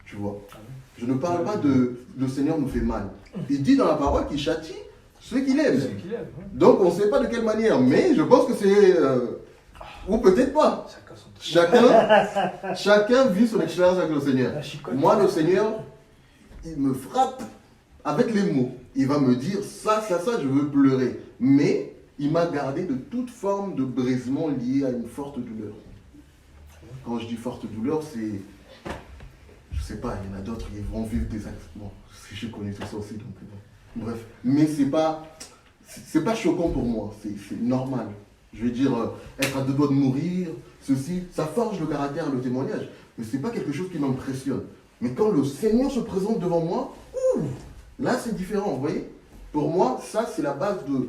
Tu vois. Je ne parle pas de le Seigneur nous fait mal. Il dit dans la parole qu'il châtie ceux qu'il aime. Donc on ne sait pas de quelle manière, mais je pense que c'est... ou peut-être pas. Chacun vit son expérience avec le Seigneur. Moi, le Seigneur, il me frappe avec les mots. Il va me dire ça, je veux pleurer. Mais il m'a gardé de toute forme de brisement lié à une forte douleur. Quand je dis forte douleur, c'est... Je sais pas, il y en a d'autres, ils vont vivre des actes. Bon, je connais tout ça aussi, donc bref. Mais c'est pas choquant pour moi, c'est normal. Je veux dire, être à deux doigts de mourir, ceci, ça forge le caractère et le témoignage. Mais c'est pas quelque chose qui m'impressionne. Mais quand le Seigneur se présente devant moi, là c'est différent, vous voyez. Pour moi, ça c'est la base de...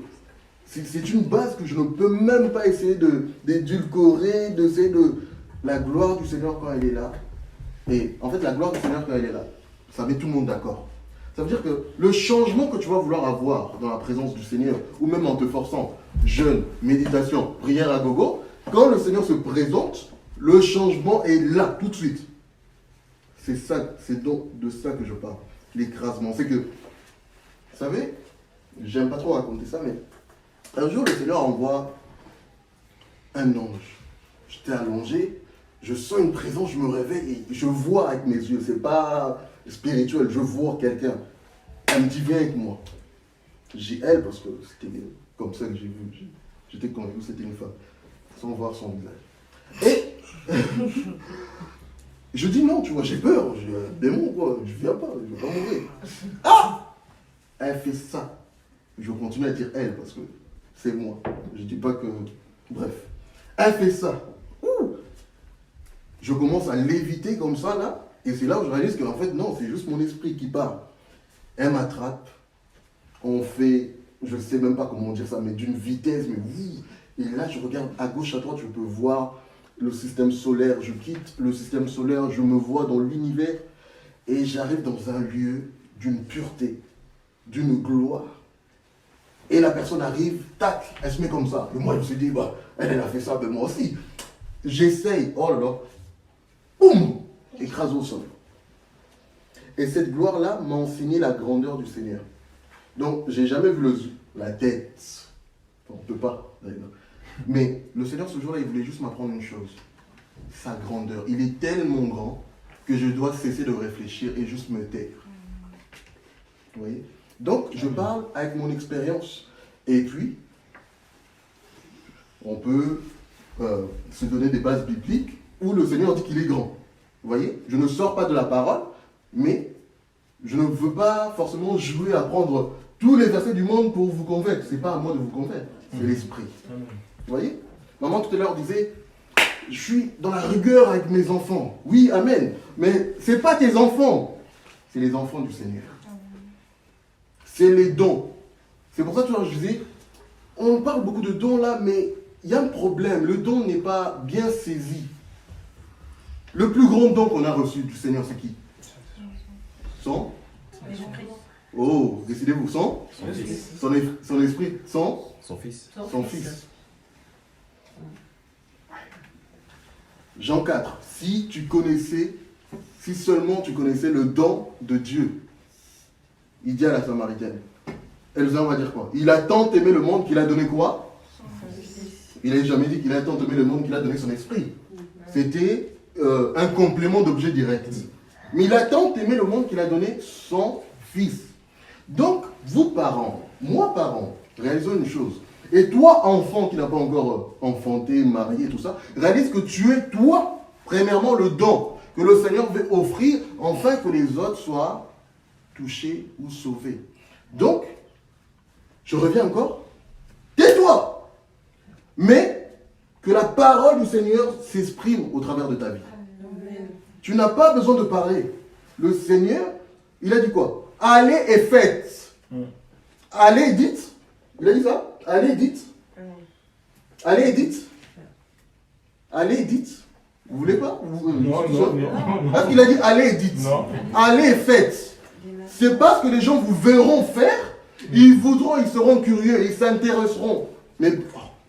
C'est une base que je ne peux même pas essayer d'édulcorer, d'essayer de... La gloire du Seigneur quand elle est là. Et en fait, la gloire du Seigneur quand elle est là, ça met tout le monde d'accord. Ça veut dire que le changement que tu vas vouloir avoir dans la présence du Seigneur, ou même en te forçant, jeûne, méditation, prière à gogo, quand le Seigneur se présente, le changement est là, tout de suite. C'est ça, c'est donc de ça que je parle. L'écrasement. C'est que, vous savez, j'aime pas trop raconter ça, mais un jour le Seigneur envoie un ange. J'étais allongé, je sens une présence, je me réveille et je vois avec mes yeux. C'est pas spirituel, je vois quelqu'un. Elle me dit viens avec moi. J'ai elle parce que c'était comme ça que j'ai vu. J'étais convaincu que c'était une femme, sans voir son visage. Et je dis non, tu vois, j'ai peur, j'ai un démon quoi, je viens pas, je vais pas mourir. Ah! Elle fait ça. Je continue à dire elle parce que c'est moi. Je dis pas que... Bref. Elle fait ça. Ouh! Je commence à léviter comme ça là, et c'est là où je réalise qu'en fait non, c'est juste mon esprit qui parle. Elle m'attrape, on fait, je sais même pas comment dire ça, mais d'une vitesse, mais ouh! Et là je regarde à gauche, à droite, je peux voir le système solaire, je quitte le système solaire, je me vois dans l'univers, et j'arrive dans un lieu d'une pureté, d'une gloire. Et la personne arrive, tac, elle se met comme ça. Et moi je me suis dit, bah, elle a fait ça, mais moi aussi. J'essaye, oh là là, boum, écrase au sol. Et cette gloire-là m'a enseigné la grandeur du Seigneur. Donc, j'ai jamais vu la tête. On ne peut pas, d'ailleurs. Mais le Seigneur, ce jour-là, il voulait juste m'apprendre une chose. Sa grandeur. Il est tellement grand que je dois cesser de réfléchir et juste me taire. Vous voyez? Donc, je parle avec mon expérience. Et puis, on peut se donner des bases bibliques où le Seigneur dit qu'il est grand. Vous voyez? Je ne sors pas de la parole, mais je ne veux pas forcément jouer à prendre tous les versets du monde pour vous convaincre. Ce n'est pas à moi de vous convaincre, c'est l'esprit. Vous voyez? Maman tout à l'heure disait, je suis dans la rigueur avec mes enfants. Oui, amen. Mais ce n'est pas tes enfants, c'est les enfants du Seigneur. C'est les dons. C'est pour ça que je disais, on parle beaucoup de dons là, mais il y a un problème. Le don n'est pas bien saisi. Le plus grand don qu'on a reçu du Seigneur, c'est qui? Son Oh, décidez-vous, son esprit, son fils. Jean 4, si seulement tu connaissais le don de Dieu, il dit à la Samaritaine, Elsa, on va dire quoi? Il a tant aimé le monde qu'il a donné quoi? Il n'a jamais dit qu'il a tant aimé le monde qu'il a donné son esprit. C'était un complément d'objet direct. Mais il a tant aimé le monde qu'il a donné son fils. Donc, vous parents, moi parent, réalisons une chose. Et toi, enfant qui n'a pas encore enfanté, marié, tout ça, réalise que tu es, toi, premièrement, le don que le Seigneur veut offrir, afin que les autres soient touchés ou sauvés. Donc, je reviens encore, tais-toi, mais que la parole du Seigneur s'exprime au travers de ta vie. Amen. Tu n'as pas besoin de parler. Le Seigneur, il a dit quoi? Allez et faites. Allez et dites. Il a dit ça? Allez et dites. Allez et dites. Allez et dites. Vous voulez pas? Non. Parce qu'il a dit allez et dites. Non. Allez et faites. C'est parce que les gens vous verront faire, ils seront curieux, ils s'intéresseront. Mais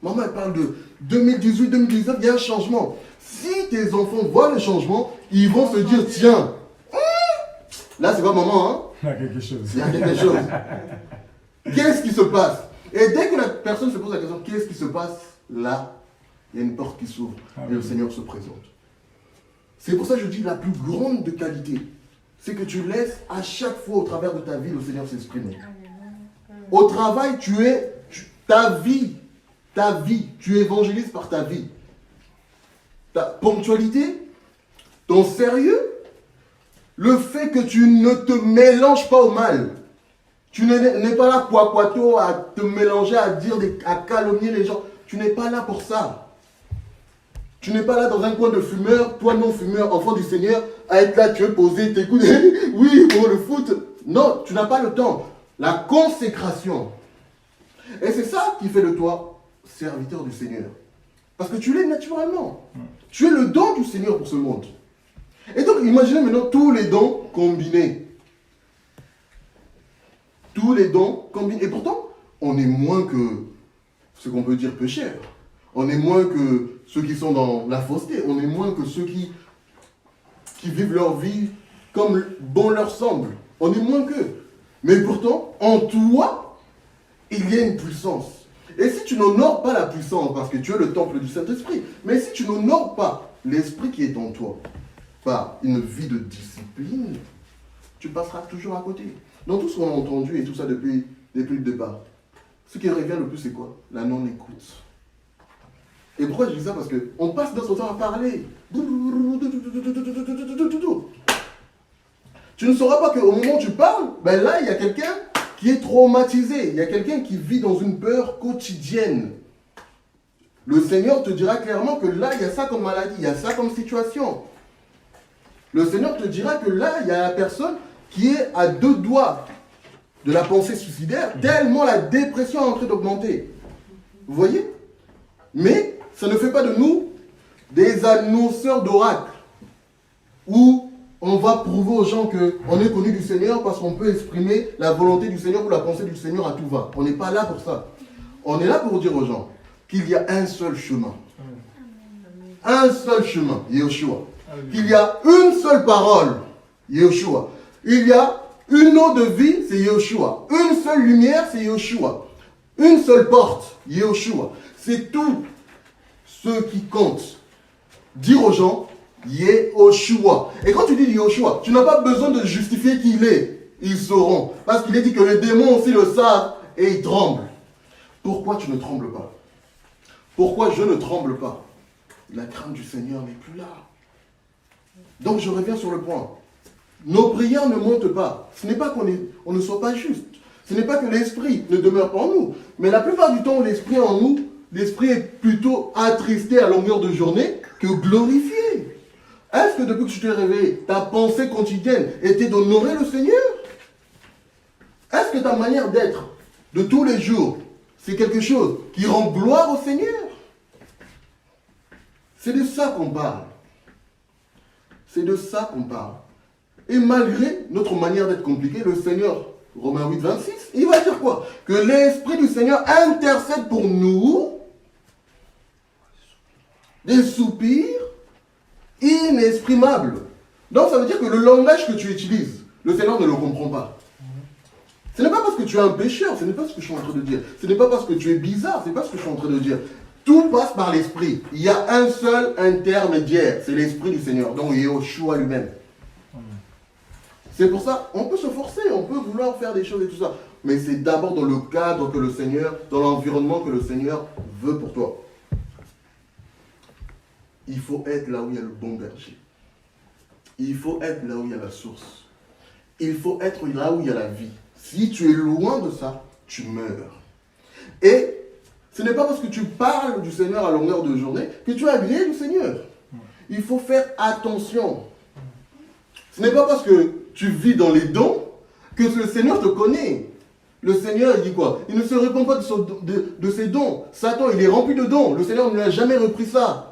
maman, elle parle de 2018, 2019, il y a un changement. Si tes enfants voient le changement, ils vont se dire, tiens, là c'est pas moment, hein. Il y a quelque chose. Il y a quelque chose. Qu'est-ce qui se passe? Et dès que la personne se pose la question, qu'est-ce qui se passe? Là, il y a une porte qui s'ouvre et le Seigneur se présente. C'est pour ça que je dis la plus grande de qualité, c'est que tu laisses à chaque fois au travers de ta vie le Seigneur s'exprimer. Au travail, ta vie, tu évangélises par ta vie. Ta ponctualité, ton sérieux, le fait que tu ne te mélanges pas au mal. Tu n'es pas là poiquato à te mélanger, à calomnier les gens. Tu n'es pas là pour ça. Tu n'es pas là dans un coin de fumeur, toi non fumeur, enfant du Seigneur, à être là, tu veux poser, t'écouter, oui, pour le foot. Non, tu n'as pas le temps. La consécration. Et c'est ça qui fait de toi serviteur du Seigneur. Parce que tu l'es naturellement. Tu es le don du Seigneur pour ce monde. Et donc, imaginez maintenant tous les dons combinés. Tous les dons combinés. Et pourtant, on est moins que ce qu'on peut dire pécheurs. On est moins que ceux qui sont dans la fausseté. On est moins que ceux qui vivent leur vie comme bon leur semble. On est moins qu'eux. Mais pourtant, en toi, il y a une puissance. Et si tu n'honores pas la puissance, parce que tu es le temple du Saint-Esprit, mais si tu n'honores pas l'Esprit qui est en toi, par une vie de discipline, tu passeras toujours à côté. Dans tout ce qu'on a entendu et tout ça depuis le départ, ce qui revient le plus, c'est quoi? La non-écoute. Et pourquoi je dis ça? Parce qu'on passe notre temps à parler. Tu ne sauras pas qu'au moment où tu parles, ben là, il y a quelqu'un qui est traumatisé. Il y a quelqu'un qui vit dans une peur quotidienne. Le Seigneur te dira clairement que là, il y a ça comme maladie, il y a ça comme situation. Le Seigneur te dira que là, il y a la personne qui est à 2 doigts de la pensée suicidaire, tellement la dépression est en train d'augmenter. Vous voyez? Mais ça ne fait pas de nous des annonceurs d'oracles, où on va prouver aux gens qu'on est connu du Seigneur parce qu'on peut exprimer la volonté du Seigneur ou la pensée du Seigneur à tout va. On n'est pas là pour ça. On est là pour dire aux gens qu'il y a un seul chemin. Un seul chemin, Yeshua. Qu'il y a une seule parole, Yeshua. Il y a une eau de vie, c'est Yeshua. Une seule lumière, c'est Yeshua. Une seule porte, Yeshua. C'est tout ce qui compte. Dire aux gens, Yeshua. Et quand tu dis Yeshua, tu n'as pas besoin de justifier qui il est. Ils sauront. Parce qu'il est dit que les démons aussi le savent et ils tremblent. Pourquoi tu ne trembles pas? Pourquoi je ne tremble pas? La crainte du Seigneur n'est plus là. Donc je reviens sur le point. Nos prières ne montent pas. Ce n'est pas qu'on ne soit pas juste. Ce n'est pas que l'esprit ne demeure pas en nous. Mais la plupart du temps où l'esprit est en nous, l'esprit est plutôt attristé à longueur de journée que glorifié. Est-ce que depuis que tu t'es réveillé, ta pensée quotidienne était d'honorer le Seigneur? Est-ce que ta manière d'être de tous les jours, c'est quelque chose qui rend gloire au Seigneur? C'est de ça qu'on parle. C'est de ça qu'on parle. Et malgré notre manière d'être compliquée, le Seigneur, Romains 8, 26, il va dire quoi? Que l'Esprit du Seigneur intercède pour nous des soupirs inexprimables. Donc ça veut dire que le langage que tu utilises, le Seigneur ne le comprend pas. Ce n'est pas parce que tu es un pécheur, ce n'est pas ce que je suis en train de dire. Ce n'est pas parce que tu es bizarre, ce n'est pas ce que je suis en train de dire. Tout passe par l'Esprit. Il y a un seul intermédiaire, c'est l'Esprit du Seigneur. Donc Yeshua lui-même. C'est pour ça, on peut se forcer, on peut vouloir faire des choses et tout ça. Mais c'est d'abord dans le cadre que le Seigneur, dans l'environnement que le Seigneur veut pour toi. Il faut être là où il y a le bon berger. Il faut être là où il y a la source. Il faut être là où il y a la vie. Si tu es loin de ça, tu meurs. Et ce n'est pas parce que tu parles du Seigneur à longueur de journée que tu es agréé du Seigneur. Il faut faire attention. Ce n'est pas parce que tu vis dans les dons que le Seigneur te connaît. Le Seigneur, il dit quoi? Il ne se répand pas de ses dons. Satan, il est rempli de dons. Le Seigneur ne lui a jamais repris ça.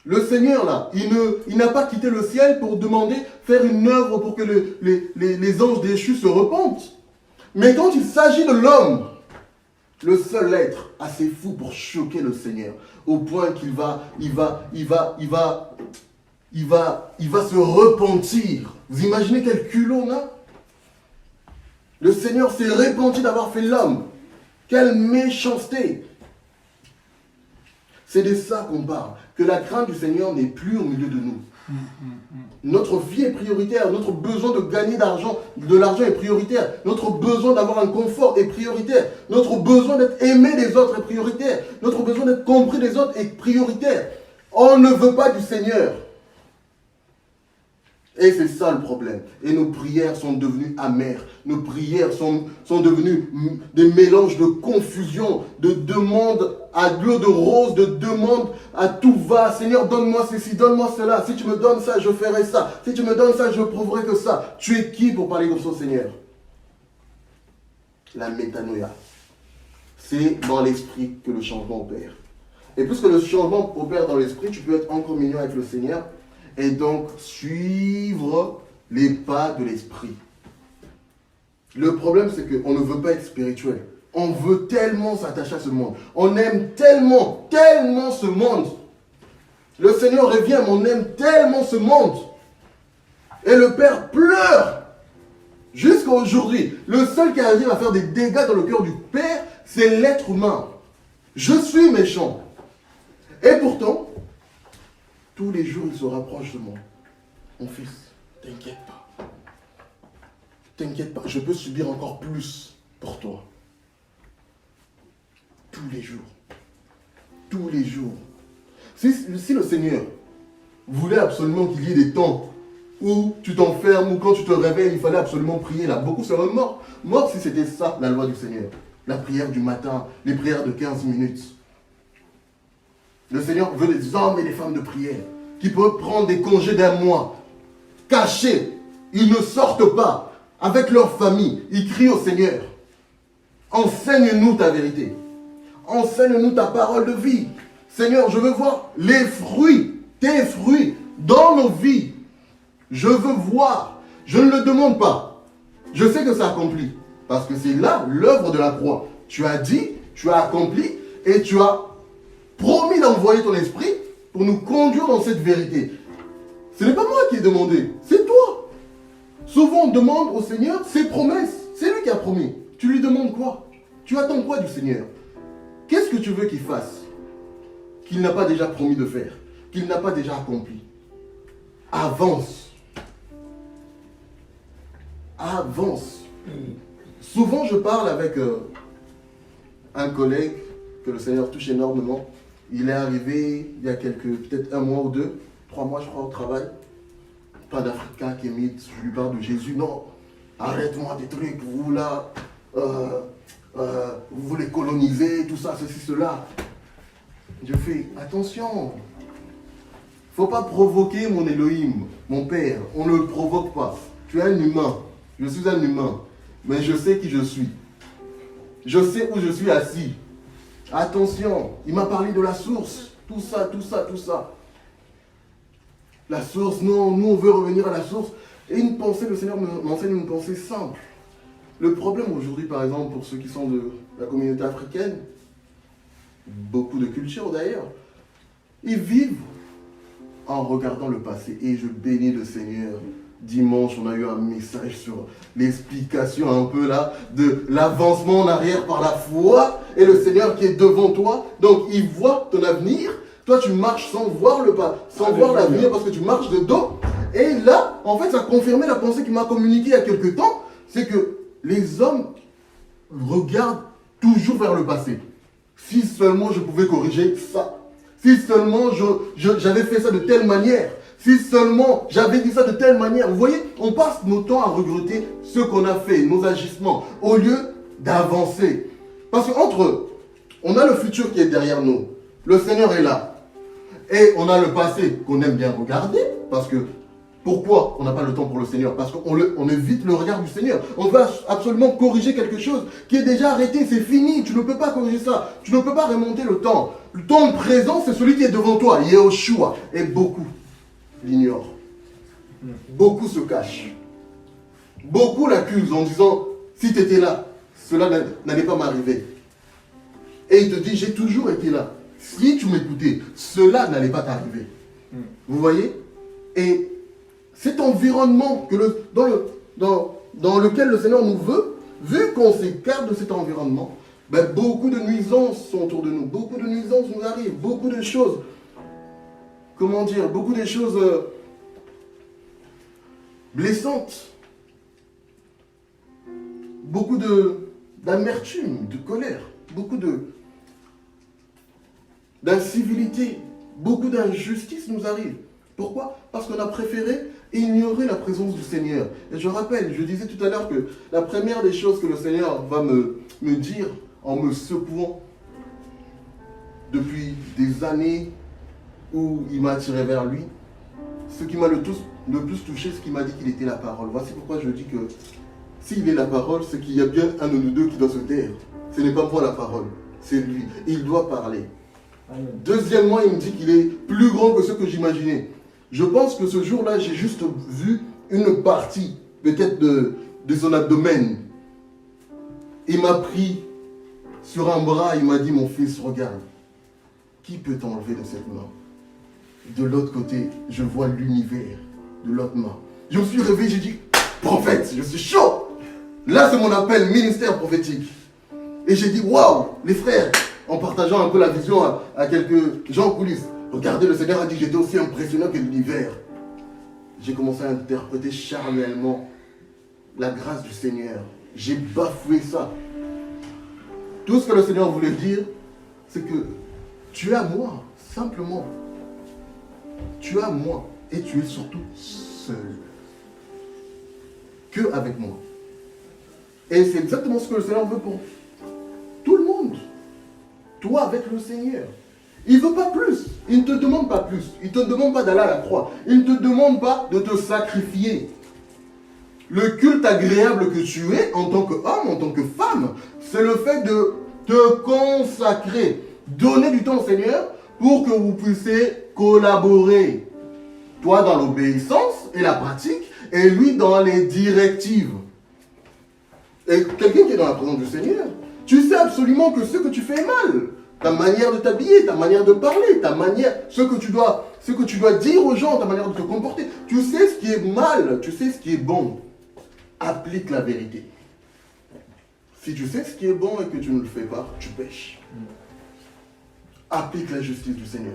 Le Seigneur, là, il n'a pas quitté le ciel pour demander, faire une œuvre pour que les anges déchus se repentent. Mais quand il s'agit de l'homme, le seul être assez fou pour choquer le Seigneur, au point qu'il va il va se repentir. Vous imaginez quel culot on a? Le Seigneur s'est repenti d'avoir fait l'homme. Quelle méchanceté! C'est de ça qu'on parle. Que la crainte du Seigneur n'est plus au milieu de nous. Notre vie est prioritaire. Notre besoin de gagner de l'argent est prioritaire. Notre besoin d'avoir un confort est prioritaire. Notre besoin d'être aimé des autres est prioritaire. Notre besoin d'être compris des autres est prioritaire. On ne veut pas du Seigneur. Et c'est ça le problème. Et nos prières sont devenues amères. Nos prières sont devenues des mélanges de confusion, de demandes à l'eau de rose, de demandes à tout va. Seigneur, donne-moi ceci, donne-moi cela. Si tu me donnes ça, je ferai ça. Si tu me donnes ça, je prouverai que ça. Tu es qui pour parler comme ça, Seigneur? La métanoïa. C'est dans l'esprit que le changement opère. Et puisque le changement opère dans l'esprit, tu peux être encore mignon avec le Seigneur. Et donc, suivre les pas de l'esprit. Le problème, c'est qu'on ne veut pas être spirituel. On veut tellement s'attacher à ce monde. On aime tellement, tellement ce monde. Le Seigneur revient, mais on aime tellement ce monde. Et le Père pleure. Jusqu'à aujourd'hui, le seul qui arrive à faire des dégâts dans le cœur du Père, c'est l'être humain. Je suis méchant. Et pourtant, tous les jours, il se rapproche de moi. Mon fils, t'inquiète pas. T'inquiète pas, je peux subir encore plus pour toi. Tous les jours. Tous les jours. Si le Seigneur voulait absolument qu'il y ait des temps où tu t'enfermes ou quand tu te réveilles, il fallait absolument prier là. Beaucoup seraient morts. Morts si c'était ça, la loi du Seigneur. La prière du matin, les prières de 15 minutes. Le Seigneur veut des hommes et des femmes de prière qui peuvent prendre des congés d'un mois, cachés. Ils ne sortent pas avec leur famille. Ils crient au Seigneur. Enseigne-nous ta vérité. Enseigne-nous ta parole de vie. Seigneur, je veux voir les fruits, tes fruits, dans nos vies. Je veux voir. Je ne le demande pas. Je sais que ça accomplit. Parce que c'est là l'œuvre de la croix. Tu as dit, tu as accompli et tu as promis d'envoyer ton esprit pour nous conduire dans cette vérité. Ce n'est pas moi qui ai demandé, c'est toi. Souvent on demande au Seigneur ses promesses. C'est lui qui a promis. Tu lui demandes quoi? Tu attends quoi du Seigneur? Qu'est-ce que tu veux qu'il fasse qu'il n'a pas déjà promis de faire, qu'il n'a pas déjà accompli? Avance. Avance. Souvent je parle avec un collègue que le Seigneur touche énormément. Il est arrivé il y a peut-être 1 mois ou 2, 3 mois je crois au travail. Pas d'Africain qui imite, je lui parle de Jésus. Non, arrête-moi des trucs, vous là, vous voulez coloniser, tout ça, ceci, cela. Je fais attention. Faut pas provoquer mon Elohim, mon Père. On ne le provoque pas. Tu es un humain. Je suis un humain. Mais je sais qui je suis. Je sais où je suis assis. Attention, il m'a parlé de la source. Tout ça, tout ça, tout ça. La source, non, nous on veut revenir à la source. Et une pensée, le Seigneur m'enseigne une pensée simple. Le problème aujourd'hui, par exemple, pour ceux qui sont de la communauté africaine, beaucoup de cultures d'ailleurs, ils vivent en regardant le passé. Et je bénis le Seigneur. Dimanche, on a eu un message sur l'explication un peu là de l'avancement en arrière par la foi et le Seigneur qui est devant toi. Donc, il voit ton avenir. Toi, tu marches sans voir le pas, sans voir l'avenir parce que tu marches de dos. Et là, en fait, ça a confirmé la pensée qu'il m'a communiquée il y a quelques temps. C'est que les hommes regardent toujours vers le passé. Si seulement je pouvais corriger ça. Si seulement j'avais fait ça de telle manière. Si seulement j'avais dit ça de telle manière. Vous voyez, on passe nos temps à regretter ce qu'on a fait, nos agissements, au lieu d'avancer. Parce qu'entre, on a le futur qui est derrière nous. Le Seigneur est là. Et on a le passé qu'on aime bien regarder. Parce que, pourquoi on n'a pas le temps pour le Seigneur? Parce qu'on évite le regard du Seigneur. On va absolument corriger quelque chose qui est déjà arrêté, c'est fini. Tu ne peux pas corriger ça. Tu ne peux pas remonter le temps. Le temps présent, c'est celui qui est devant toi, Yehoshua. Et beaucoup l'ignorent. Beaucoup se cachent. Beaucoup l'accusent en disant, si tu étais là, cela n'allait pas m'arriver. Et il te dit, j'ai toujours été là. Si tu m'écoutais, cela n'allait pas t'arriver. Vous voyez? Et cet environnement dans lequel le Seigneur nous veut, vu qu'on s'écarte de cet environnement, ben, beaucoup de nuisances sont autour de nous, beaucoup de nuisances nous arrivent, beaucoup de choses, comment dire, beaucoup de choses blessantes, beaucoup d'amertume, de colère, beaucoup d'incivilité, beaucoup d'injustice nous arrivent. Pourquoi? Parce qu'on a préféré ignorer la présence du Seigneur. Et je rappelle, je disais tout à l'heure que la première des choses que le Seigneur va me dire en me secouant depuis des années où il m'a attiré vers lui, ce qui m'a le plus touché, ce qui m'a dit qu'il était la parole. Voici pourquoi je dis que s'il est la parole, c'est qu'il y a bien un de nous deux qui doit se taire. Ce n'est pas moi la parole, c'est lui. Il doit parler. Amen. Deuxièmement, il me dit qu'il est plus grand que ce que j'imaginais. Je pense que ce jour-là, j'ai juste vu une partie, peut-être de son abdomen. Il m'a pris sur un bras, il m'a dit, mon fils, regarde, qui peut t'enlever de cette main? De l'autre côté, je vois l'univers de l'autre main. Je me suis réveillé, j'ai dit, prophète, je suis chaud. Là, c'est mon appel, ministère prophétique. Et j'ai dit, waouh, les frères, en partageant un peu la vision à quelques gens en coulisses. Regardez, le Seigneur a dit que j'étais aussi impressionnant que l'univers. J'ai commencé à interpréter charnellement la grâce du Seigneur. J'ai bafoué ça. Tout ce que le Seigneur voulait dire, c'est que tu es à moi, simplement. Tu es à moi et tu es surtout seul. Que avec moi. Et c'est exactement ce que le Seigneur veut pour tout le monde. Toi avec le Seigneur. Il ne veut pas plus. Il ne te demande pas plus. Il ne te demande pas d'aller à la croix. Il ne te demande pas de te sacrifier. Le culte agréable que tu es en tant qu'homme, en tant que femme, c'est le fait de te consacrer. Donner du temps au Seigneur pour que vous puissiez collaborer. Toi dans l'obéissance et la pratique et lui dans les directives. Et quelqu'un qui est dans la présence du Seigneur, tu sais absolument que ce que tu fais est mal. Ta manière de t'habiller, ta manière de parler, ta manière, ce que tu dois dire aux gens, ta manière de te comporter. Tu sais ce qui est mal, tu sais ce qui est bon. Applique la vérité. Si tu sais ce qui est bon et que tu ne le fais pas, tu pêches. Applique la justice du Seigneur.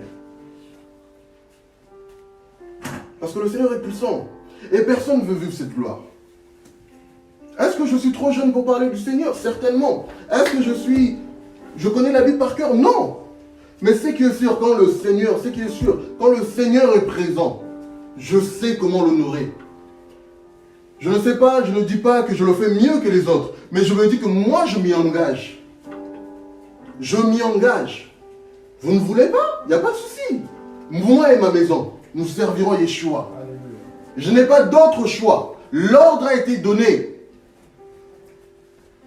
Parce que le Seigneur est puissant. Et personne ne veut vivre cette gloire. Est-ce que je suis trop jeune pour parler du Seigneur? Certainement. Est-ce que je connais la Bible par cœur? Non. Mais ce qui est sûr, quand le Seigneur est présent, je sais comment l'honorer. Je ne sais pas, je ne dis pas que je le fais mieux que les autres, mais je me dis que moi, je m'y engage. Je m'y engage. Vous ne voulez pas? Il n'y a pas de souci. Moi et ma maison, nous servirons Yeshua. Je n'ai pas d'autre choix. L'ordre a été donné.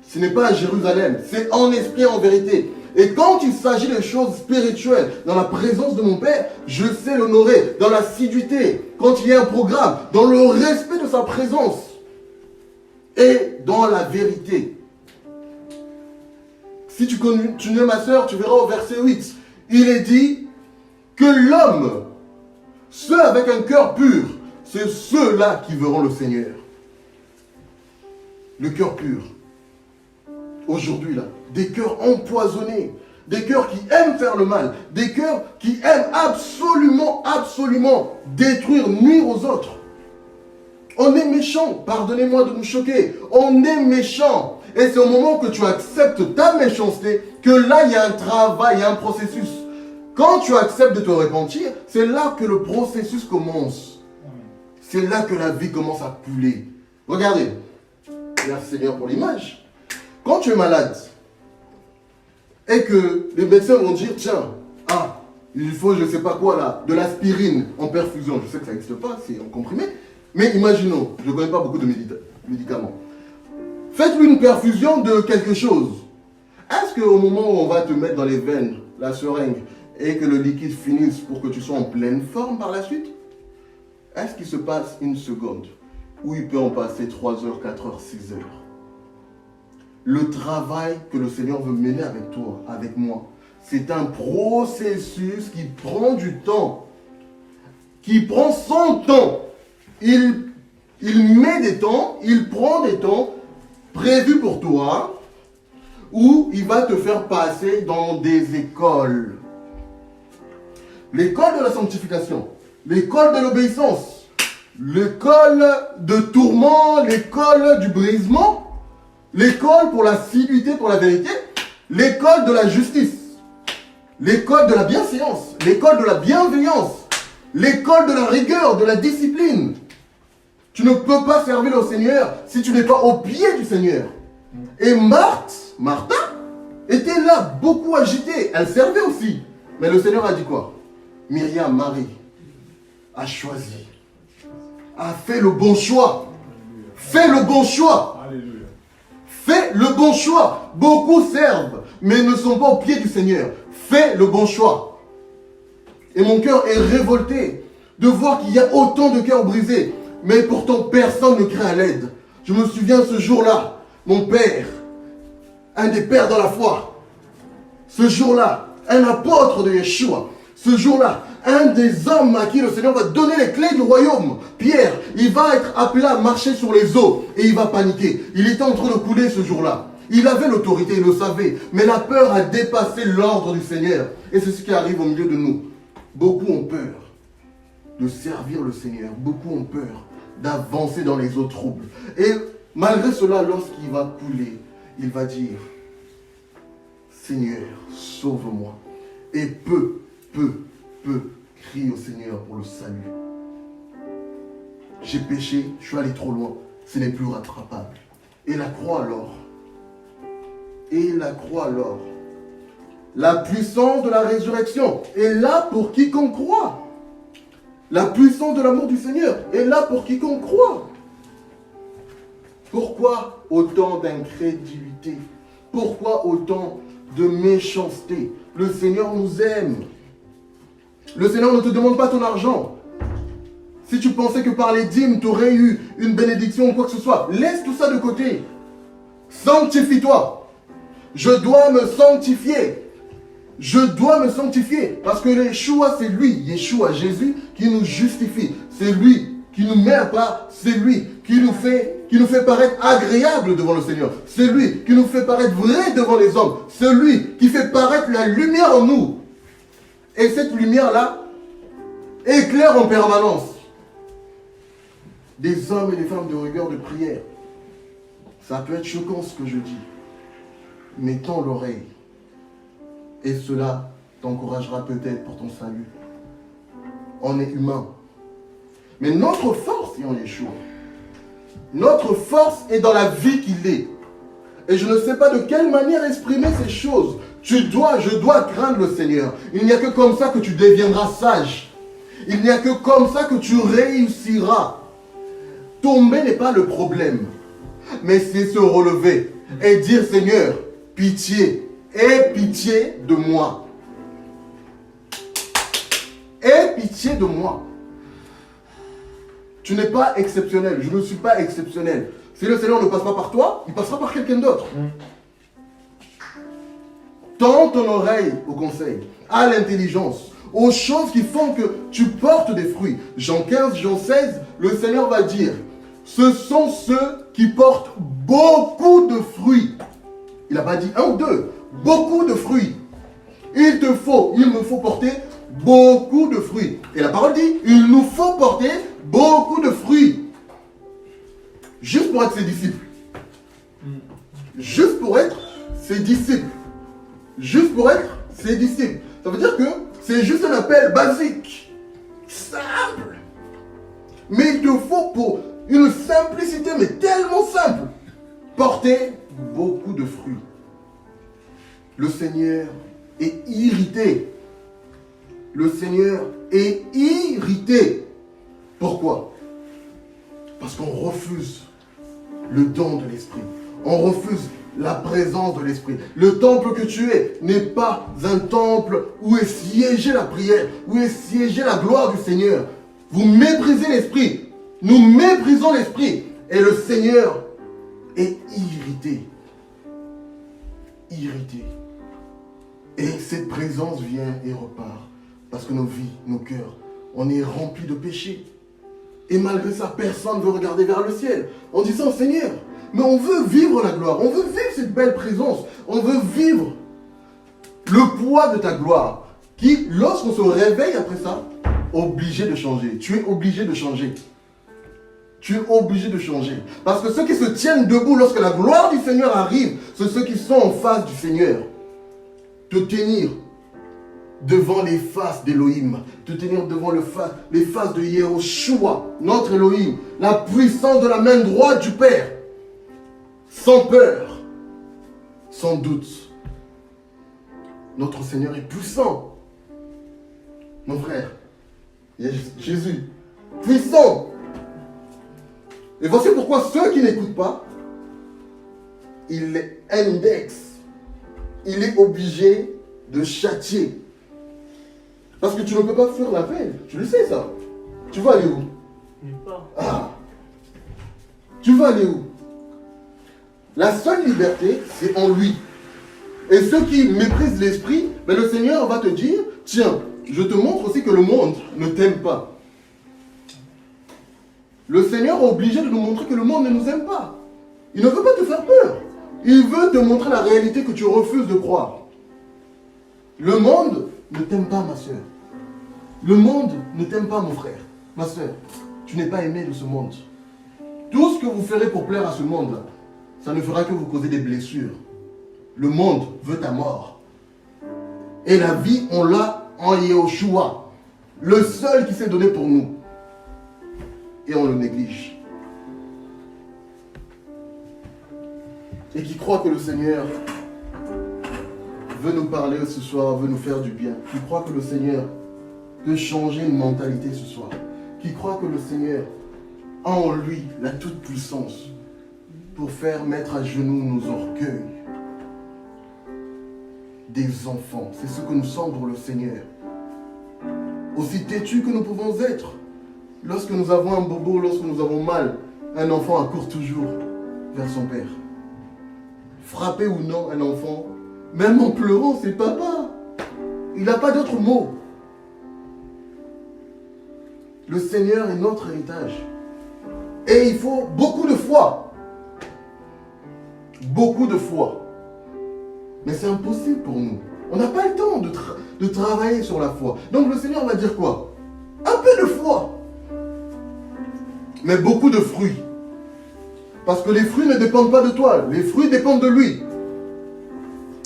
Ce n'est pas à Jérusalem, c'est en esprit et en vérité. Et quand il s'agit de choses spirituelles, dans la présence de mon Père, je sais l'honorer, dans l'assiduité, quand il y a un programme, dans le respect de sa présence et dans la vérité. Si tu continues ma soeur, tu verras au verset 8, il est dit que l'homme, ceux avec un cœur pur, c'est ceux-là qui verront le Seigneur. Le cœur pur. Aujourd'hui, là, des cœurs empoisonnés, des cœurs qui aiment faire le mal, des cœurs qui aiment absolument, absolument détruire, nuire aux autres. On est méchant, pardonnez-moi de nous choquer, on est méchant. Et c'est au moment que tu acceptes ta méchanceté que là, il y a un travail, il y a un processus. Quand tu acceptes de te repentir, c'est là que le processus commence. C'est là que la vie commence à couler. Regardez, merci Seigneur pour l'image. Quand tu es malade et que les médecins vont dire, tiens, il faut je ne sais pas quoi là, de l'aspirine en perfusion, je sais que ça n'existe pas, c'est en comprimé, mais imaginons, je ne connais pas beaucoup de médicaments. Faites-lui une perfusion de quelque chose. Est-ce qu'au moment où on va te mettre dans les veines la seringue et que le liquide finisse pour que tu sois en pleine forme par la suite, est-ce qu'il se passe une seconde où il peut en passer 3 heures, 4 heures, 6 heures? Le travail que le Seigneur veut mener avec toi, avec moi, c'est un processus qui prend du temps. qui prend son temps. Il met des temps, il prend des temps prévus pour toi, où il va te faire passer dans des écoles. L'école de la sanctification, l'école de l'obéissance, l'école de tourment, l'école du brisement, l'école pour l'assiduité, pour la vérité, l'école de la justice, l'école de la bienséance, l'école de la bienveillance, l'école de la rigueur, de la discipline. Tu ne peux pas servir le Seigneur si tu n'es pas au pied du Seigneur. Et Martha, était là, beaucoup agitée. Elle servait aussi. Mais le Seigneur a dit quoi? Myriam, Marie, a choisi, a fait le bon choix. Fais le bon choix. Alléluia. Fais le bon choix. Beaucoup servent, mais ne sont pas au pied du Seigneur. Fais le bon choix. Et mon cœur est révolté de voir qu'il y a autant de cœurs brisés. Mais pourtant, personne ne crie à l'aide. Je me souviens ce jour-là, mon père, un des pères dans la foi, ce jour-là, un apôtre de Yeshua, ce jour-là, un des hommes à qui le Seigneur va donner les clés du royaume, Pierre, il va être appelé à marcher sur les eaux et il va paniquer. Il était en train de couler ce jour-là. Il avait l'autorité, il le savait, mais la peur a dépassé l'ordre du Seigneur. Et c'est ce qui arrive au milieu de nous. Beaucoup ont peur de servir le Seigneur. Beaucoup ont peur d'avancer dans les eaux troubles. Et malgré cela, lorsqu'il va couler, il va dire, Seigneur, sauve-moi. Et peu crie au Seigneur pour le salut. J'ai péché, je suis allé trop loin, ce n'est plus rattrapable. Et la croix alors. Et la croix alors. La puissance de la résurrection est là pour quiconque croit. La puissance de l'amour du Seigneur est là pour quiconque croit. Pourquoi autant d'incrédulité? Pourquoi autant de méchanceté? Le Seigneur nous aime. Le Seigneur ne te demande pas ton argent. Si tu pensais que par les dîmes, tu aurais eu une bénédiction ou quoi que ce soit, laisse tout ça de côté. Sanctifie-toi. Je dois me sanctifier. Je dois me sanctifier. Parce que Yeshua, c'est lui, Yeshua, Jésus, qui nous justifie. C'est lui qui nous met à part. C'est lui qui nous fait paraître agréable devant le Seigneur. C'est lui qui nous fait paraître vrai devant les hommes. C'est lui qui fait paraître la lumière en nous. Et cette lumière-là éclaire en permanence des hommes et des femmes de rigueur, de prière. Ça peut être choquant ce que je dis. Mais tends l'oreille. Et cela t'encouragera peut-être pour ton salut. On est humain. Mais notre force est en Yeshua. Notre force est dans la vie qu'il est. Et je ne sais pas de quelle manière exprimer ces choses. Je dois craindre le Seigneur. Il n'y a que comme ça que tu deviendras sage. Il n'y a que comme ça que tu réussiras. Tomber n'est pas le problème. Mais c'est se relever et dire, Seigneur, pitié, aie pitié de moi. Aie pitié de moi. Tu n'es pas exceptionnel. Je ne suis pas exceptionnel. Si le Seigneur ne passe pas par toi, il passera par quelqu'un d'autre. Tends ton oreille au conseil, à l'intelligence, aux choses qui font que tu portes des fruits. Jean 15, Jean 16, le Seigneur va dire, ce sont ceux qui portent beaucoup de fruits. Il n'a pas dit un ou deux, beaucoup de fruits. Il me faut porter beaucoup de fruits. Et la parole dit, il nous faut porter beaucoup de fruits. Juste pour être ses disciples. Juste pour être ses disciples. Juste pour être ses disciples. Ça veut dire que c'est juste un appel basique. Simple. Mais il te faut pour une simplicité, mais tellement simple, porter beaucoup de fruits. Le Seigneur est irrité. Le Seigneur est irrité. Pourquoi? Parce qu'on refuse le don de l'Esprit. On refuse la présence de l'Esprit. Le temple que tu es n'est pas un temple où est siégée la prière, où est siégée la gloire du Seigneur. Vous méprisez l'Esprit. Nous méprisons l'Esprit. Et le Seigneur est irrité. Irrité. Et cette présence vient et repart. Parce que nos vies, nos cœurs on est rempli de péchés. Et malgré ça, personne ne veut regarder vers le ciel en disant Seigneur, mais on veut vivre la gloire, on veut vivre cette belle présence, on veut vivre le poids de ta gloire qui, lorsqu'on se réveille après ça, obligé de changer. Tu es obligé de changer. Tu es obligé de changer. Parce que ceux qui se tiennent debout lorsque la gloire du Seigneur arrive, c'est ceux qui sont en face du Seigneur. Te tenir devant les faces d'Élohim, te tenir devant les faces de Yehoshua, notre Elohim, la puissance de la main droite du Père, sans peur, sans doute. Notre Seigneur est puissant. Mon frère, Jésus, puissant. Et voici pourquoi ceux qui n'écoutent pas, il les indexe. Il est obligé de châtier. Parce que tu ne peux pas fuir la peine. Tu le sais ça. Tu vas aller où? Nulle part. Ah. Tu vas aller où? La seule liberté, c'est en lui. Et ceux qui méprisent l'esprit, ben le Seigneur va te dire, tiens, je te montre aussi que le monde ne t'aime pas. Le Seigneur est obligé de nous montrer que le monde ne nous aime pas. Il ne veut pas te faire peur. Il veut te montrer la réalité que tu refuses de croire. Le monde ne t'aime pas, ma soeur. Le monde ne t'aime pas, mon frère. Ma soeur, tu n'es pas aimé de ce monde. Tout ce que vous ferez pour plaire à ce monde-là, ça ne fera que vous causer des blessures. Le monde veut ta mort. Et la vie, on l'a en Yehoshua, le seul qui s'est donné pour nous. Et on le néglige. Et qui croit que le Seigneur veut nous parler ce soir, veut nous faire du bien. Qui croit que le Seigneur peut changer une mentalité ce soir. Qui croit que le Seigneur a en lui la toute-puissance pour faire mettre à genoux nos orgueils. Des enfants, c'est ce que nous sommes pour le Seigneur. Aussi têtus que nous pouvons être. Lorsque nous avons un bobo, lorsque nous avons mal, un enfant accourt toujours vers son père. Frappé ou non, un enfant, même en pleurant, c'est papa. Il n'a pas d'autre mot. Le Seigneur est notre héritage. Et il faut beaucoup de foi. Beaucoup de foi. Mais c'est impossible pour nous. On n'a pas le temps de travailler sur la foi. Donc le Seigneur va dire quoi? Un peu de foi. Mais beaucoup de fruits. Parce que les fruits ne dépendent pas de toi. Les fruits dépendent de lui.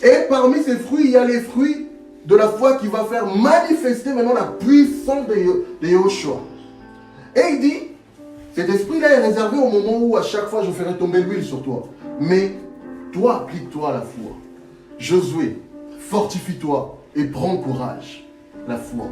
Et parmi ces fruits, il y a les fruits de la foi qui va faire manifester maintenant la puissance de Yehoshua. Et il dit, cet esprit-là est réservé au moment où à chaque fois je ferai tomber l'huile sur toi. Mais toi, applique-toi à la foi. Josué, fortifie-toi et prends courage. La foi.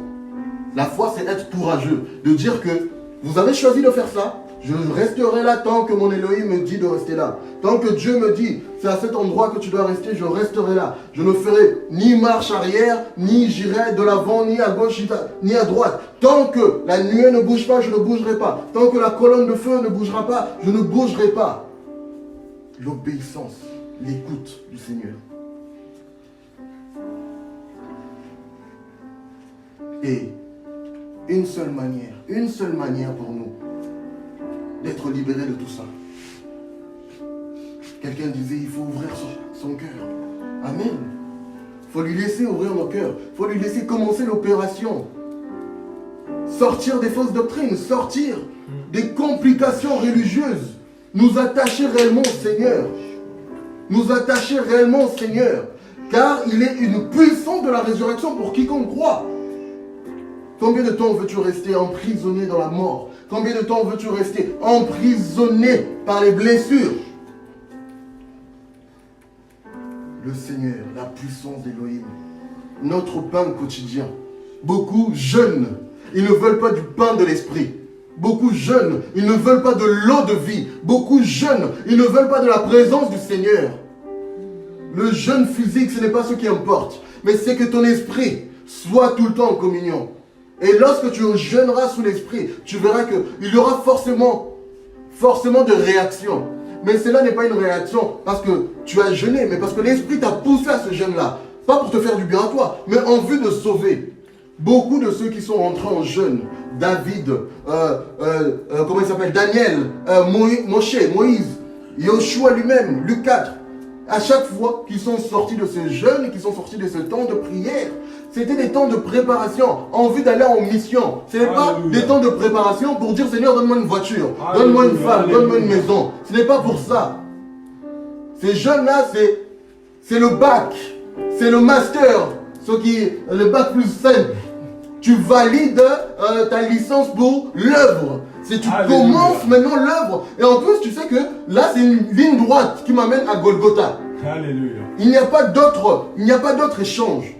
La foi, c'est être courageux. De dire que vous avez choisi de faire ça, je resterai là tant que mon Elohim me dit de rester là. Tant que Dieu me dit, c'est à cet endroit que tu dois rester, je resterai là. Je ne ferai ni marche arrière, ni j'irai de l'avant, ni à gauche, ni à droite. Tant que la nuée ne bouge pas, je ne bougerai pas. Tant que la colonne de feu ne bougera pas, je ne bougerai pas. L'obéissance, l'écoute du Seigneur. Et une seule manière pour nous d'être libérés de tout ça. Quelqu'un disait, il faut ouvrir son cœur. Amen. Il faut lui laisser ouvrir nos cœurs. Il faut lui laisser commencer l'opération. Sortir des fausses doctrines, sortir des complications religieuses. Nous attacher réellement au Seigneur. Nous attacher réellement au Seigneur. Car il est une puissance de la résurrection pour quiconque croit. Combien de temps veux-tu rester emprisonné dans la mort? Combien de temps veux-tu rester emprisonné par les blessures? Le Seigneur, la puissance d'Élohim, notre pain quotidien. Beaucoup jeûnent, ils ne veulent pas du pain de l'esprit. Beaucoup jeûnent, ils ne veulent pas de l'eau de vie. Beaucoup jeûnent, ils ne veulent pas de la présence du Seigneur. Le jeûne physique, ce n'est pas ce qui importe, mais c'est que ton esprit soit tout le temps en communion. Et lorsque tu jeûneras sous l'esprit, tu verras qu'il y aura forcément de réactions. Mais cela n'est pas une réaction parce que tu as jeûné, mais parce que l'esprit t'a poussé à ce jeûne-là. Pas pour te faire du bien à toi, mais en vue de sauver. Beaucoup de ceux qui sont rentrés en jeûne, David, comment il s'appelle, Daniel, Moïse, Yoshua lui-même, Luc 4, à chaque fois qu'ils sont sortis de ce jeûne, qu'ils sont sortis de ce temps de prière, c'était des temps de préparation en vue d'aller en mission. Ce n'est pas des temps de préparation pour dire Seigneur, donne-moi une voiture, donne-moi une femme, donne-moi une maison. Ce n'est pas pour ça. Ces jeunes-là, c'est le bac, c'est le master, le bac plus simple. Tu valides ta licence pour l'œuvre. Si tu commences maintenant l'œuvre. Et en plus, tu sais que là, c'est une ligne droite qui m'amène à Golgotha. Alléluia. Il n'y a pas d'autre échange.